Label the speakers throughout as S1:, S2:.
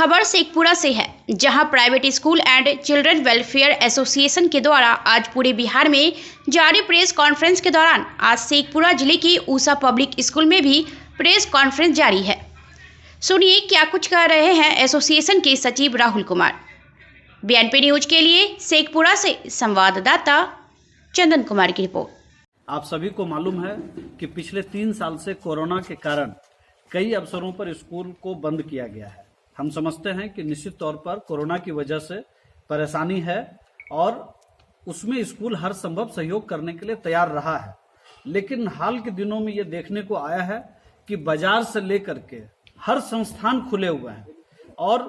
S1: खबर शेखपुरा से है, जहां private school and children welfare association के द्वारा आज पूरे बिहार में जारी प्रेस कॉन्फ्रेंस के दौरान आज शेखपुरा जिले के ऊषा पब्लिक स्कूल में भी प्रेस कॉन्फ्रेंस जारी है। सुनिए क्या कुछ कह रहे हैं एसोसिएशन के सचिव राहुल कुमार। बीएनपी न्यूज के लिए शेखपुरा से संवाददाता चंदन कुमार की रिपोर्ट।
S2: आप सभी को मालूम है कि पिछले 3 साल से कोरोना के कारण कई अवसरों पर स्कूल को बंद किया गया है। हम समझते हैं कि निश्चित तौर पर कोरोना की वजह से परेशानी है और उसमें स्कूल हर संभव सहयोग करने के लिए तैयार रहा है, लेकिन हाल के दिनों में ये देखने को आया है कि बाजार से लेकर के हर संस्थान खुले हुए हैं और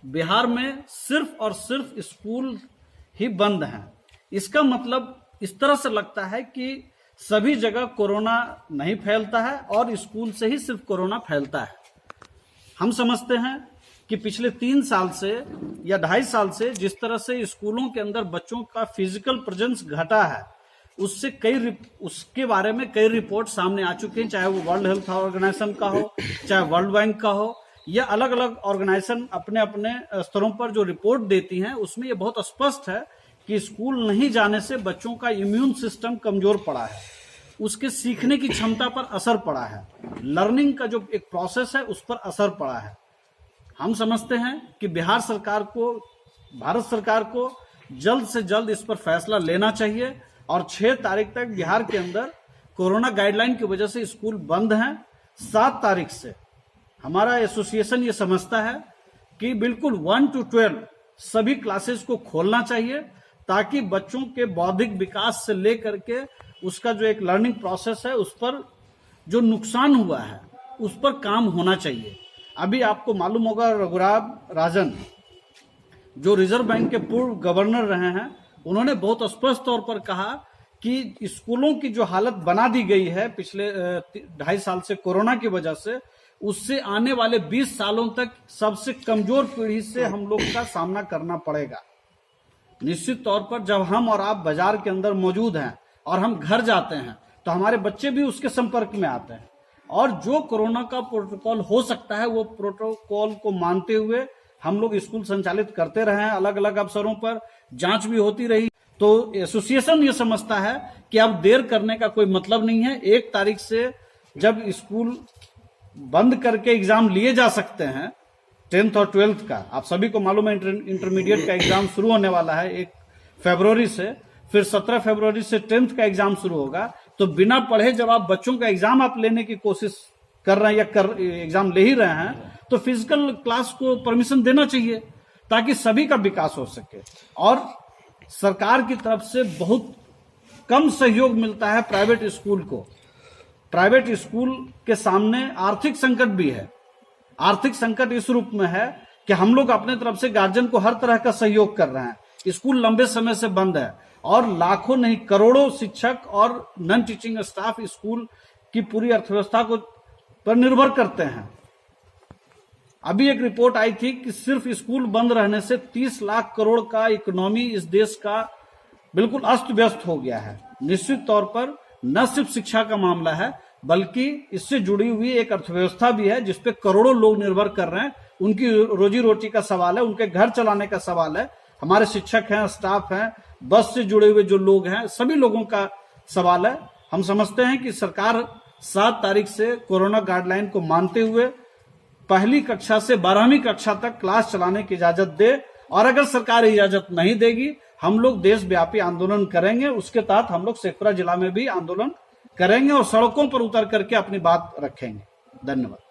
S2: बिहार में सिर्फ और सिर्फ स्कूल ही बंद हैं। इसका मतलब इस तरह से लगता है कि सभी जगह कोरोना नहीं फैलता है और स्कूल से ही सिर्फ कोरोना फैलता है। हम समझते हैं कि पिछले 3 साल से या 2.5 साल से जिस तरह से स्कूलों के अंदर बच्चों का फिजिकल प्रेजेंस घटा है, उसके बारे में कई रिपोर्ट सामने आ चुके हैं, चाहे वो वर्ल्ड हेल्थ ऑर्गेनाइजेशन का हो, चाहे वर्ल्ड बैंक का हो, या अलग अलग ऑर्गेनाइजेशन अपने अपने स्तरों पर जो रिपोर्ट देती हैं, उसमें ये बहुत स्पष्ट है कि स्कूल नहीं जाने से बच्चों का इम्यून सिस्टम कमजोर पड़ा है, उसके सीखने की क्षमता पर असर पड़ा है, लर्निंग का जो एक प्रोसेस है उस पर असर पड़ा है। हम समझते हैं कि बिहार सरकार को, भारत सरकार को जल्द से जल्द इस पर फैसला लेना चाहिए और 6 तारीख तक बिहार के अंदर कोरोना गाइडलाइन की वजह से स्कूल बंद हैं। 7 तारीख से हमारा एसोसिएशन ये समझता है कि बिल्कुल 1 to 12 सभी क्लासेस को खोलना चाहिए, ताकि बच्चों के बौद्धिक विकास से लेकर के उसका जो एक लर्निंग प्रोसेस है उस पर जो नुकसान हुआ है उस पर काम होना चाहिए। अभी आपको मालूम होगा रघुराम राजन जो रिजर्व बैंक के पूर्व गवर्नर रहे हैं, उन्होंने बहुत स्पष्ट तौर पर कहा कि स्कूलों की जो हालत बना दी गई है पिछले 2.5 साल से कोरोना की वजह से, उससे आने वाले 20 सालों तक सबसे कमजोर पीढ़ी से हम लोग का सामना करना पड़ेगा। निश्चित तौर पर जब हम और आप बाजार के अंदर मौजूद हैं और हम घर जाते हैं तो हमारे बच्चे भी उसके संपर्क में आते हैं और जो कोरोना का प्रोटोकॉल हो सकता है वो प्रोटोकॉल को मानते हुए हम लोग स्कूल संचालित करते रहे हैं। अलग अलग अवसरों पर जांच भी होती रही। तो एसोसिएशन ये समझता है कि अब देर करने का कोई मतलब नहीं है। 1 तारीख से जब स्कूल बंद करके एग्जाम लिए जा सकते हैं 10th और 12th का, आप सभी को मालूम है इंटरमीडिएट का एग्जाम शुरू होने वाला है 1 फरवरी से, फिर 17 फरवरी से 10th का एग्जाम शुरू होगा। तो बिना पढ़े जब आप बच्चों का एग्जाम आप लेने की कोशिश कर रहे हैं या एग्जाम ले ही रहे हैं, तो फिजिकल क्लास को परमिशन देना चाहिए ताकि सभी का विकास हो सके। और सरकार की तरफ से बहुत कम सहयोग मिलता है प्राइवेट स्कूल को। प्राइवेट स्कूल के सामने आर्थिक संकट भी है। आर्थिक संकट इस रूप में है कि हम लोग अपने तरफ से गार्जियन को हर तरह का सहयोग कर रहे हैं। स्कूल लंबे समय से बंद है और लाखों नहीं करोड़ों शिक्षक और नॉन टीचिंग स्टाफ स्कूल की पूरी अर्थव्यवस्था को पर निर्भर करते हैं। अभी एक रिपोर्ट आई थी कि सिर्फ स्कूल बंद रहने से 30 लाख करोड़ का इकोनॉमी इस देश का बिल्कुल अस्त व्यस्त हो गया है। निश्चित तौर पर न सिर्फ शिक्षा का मामला है, बल्कि इससे जुड़ी हुई एक अर्थव्यवस्था भी है जिसपे करोड़ों लोग निर्भर कर रहे हैं। उनकी रोजी रोटी का सवाल है, उनके घर चलाने का सवाल है। हमारे शिक्षक हैं, स्टाफ हैं, बस से जुड़े हुए जो लोग हैं, सभी लोगों का सवाल है। हम समझते हैं कि सरकार 7 तारीख से कोरोना गाइडलाइन को मानते हुए 1ली कक्षा से 12वीं कक्षा तक क्लास चलाने की इजाजत दे, और अगर सरकार इजाजत नहीं देगी हम लोग देशव्यापी आंदोलन करेंगे। उसके तहत हम लोग शेखपुरा जिला में भी आंदोलन करेंगे और सड़कों पर उतर करके अपनी बात रखेंगे। धन्यवाद।